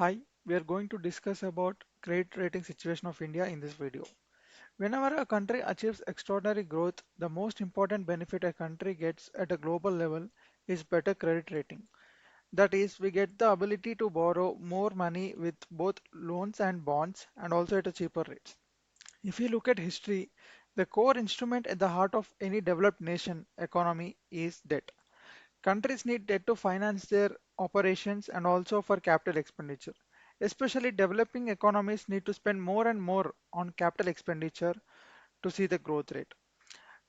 Hi, we are going to discuss about credit rating situation of India in this video. Whenever a country achieves extraordinary growth, the most important benefit a country gets at a global level is better credit rating. That is, we get the ability to borrow more money with both loans and bonds and also at a cheaper rates. If you look at history, the core instrument at the heart of any developed nation economy is debt. Countries need debt to finance their operations and also for capital expenditure. Especially developing economies need to spend more and more on capital expenditure to see the growth rate.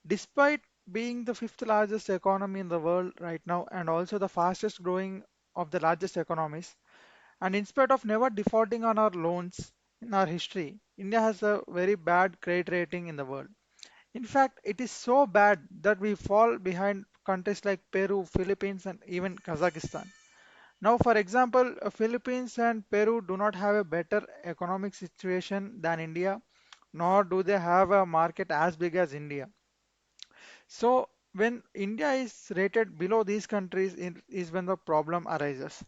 Despite being the fifth largest economy in the world right now and also the fastest growing of the largest economies, and in spite of never defaulting on our loans in our history, India has a very bad credit rating in the world. In fact, it is so bad that we fall behind countries like Peru, Philippines, and even Kazakhstan. Now, for example, Philippines and Peru do not have a better economic situation than India, nor do they have a market as big as India. So, when India is rated below these countries is when the problem arises.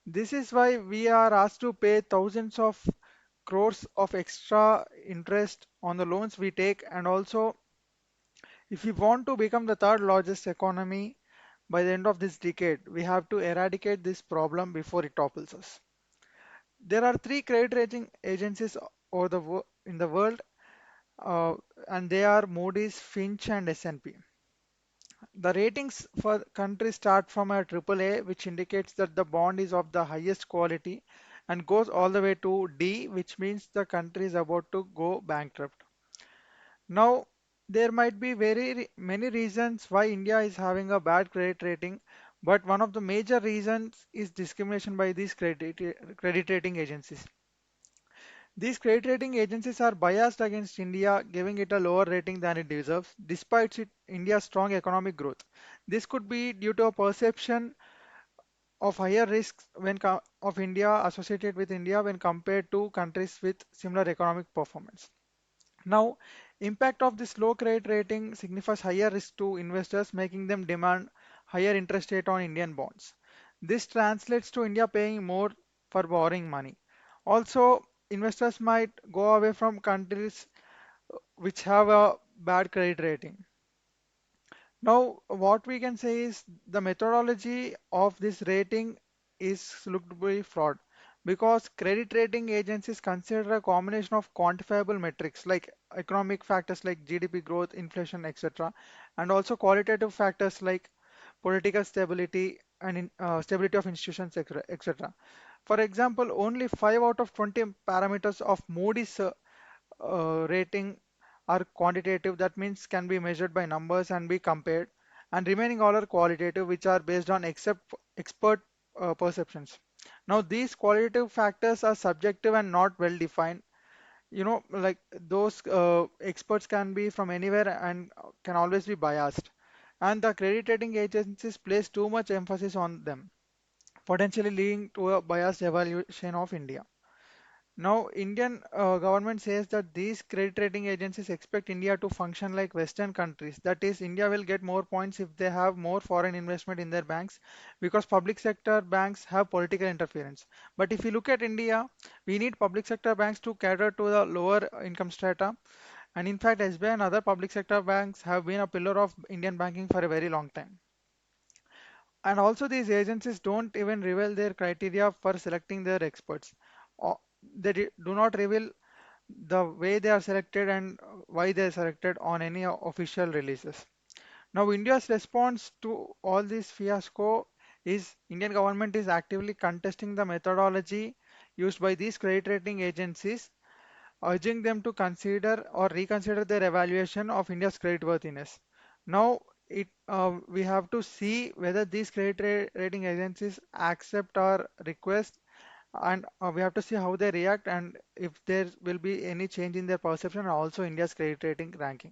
This is why we are asked to pay thousands of crores of extra interest on the loans we take, and also if we want to become the third largest economy by the end of this decade, we have to eradicate this problem before it topples us. There are three credit rating agencies in the world, uh, and they are Moody's, Fitch, and S&P. The ratings for countries start from a AAA, which indicates that the bond is of the highest quality, and goes all the way to D, which means the country is about to go bankrupt. Now, there might be many reasons why India is having a bad credit rating, but one of the major reasons is discrimination by these credit rating agencies. These credit rating agencies are biased against India, giving it a lower rating than it deserves, despite India's strong economic growth. This could be due to a perception of higher risks of India associated with India when compared to countries with similar economic performance. Now, impact of this low credit rating signifies higher risk to investors, making them demand higher interest rate on Indian bonds. This translates to India paying more for borrowing money. Also, investors might go away from countries which have a bad credit rating. Now, what we can say is the methodology of this rating is looked to be flawed because credit rating agencies consider a combination of quantifiable metrics like economic factors like GDP growth, inflation, etc., and also qualitative factors like political stability and stability of institutions, etc. For example, only 5 out of 20 parameters of Moody's rating are quantitative, that means can be measured by numbers and be compared, and remaining all are qualitative, which are based on expert perceptions. Now, these qualitative factors are subjective and not well defined. Like those experts can be from anywhere and can always be biased. And the credit rating agencies place too much emphasis on them, potentially leading to a biased evaluation of India. Now, Indian government says that these credit rating agencies expect India to function like Western countries. That is, India will get more points if they have more foreign investment in their banks because public sector banks have political interference. But if you look at India, we need public sector banks to cater to the lower income strata. And in fact, SBI and other public sector banks have been a pillar of Indian banking for a very long time. And also, these agencies don't even reveal their criteria for selecting their experts. Do not reveal the way they are selected and why they are selected on any official releases. Now, India's response to all this fiasco is Indian government is actively contesting the methodology used by these credit rating agencies, urging them to consider or reconsider their evaluation of India's creditworthiness. Now, we have to see whether these rating agencies accept our request, and we have to see how they react and if there will be any change in their perception and also India's credit rating ranking.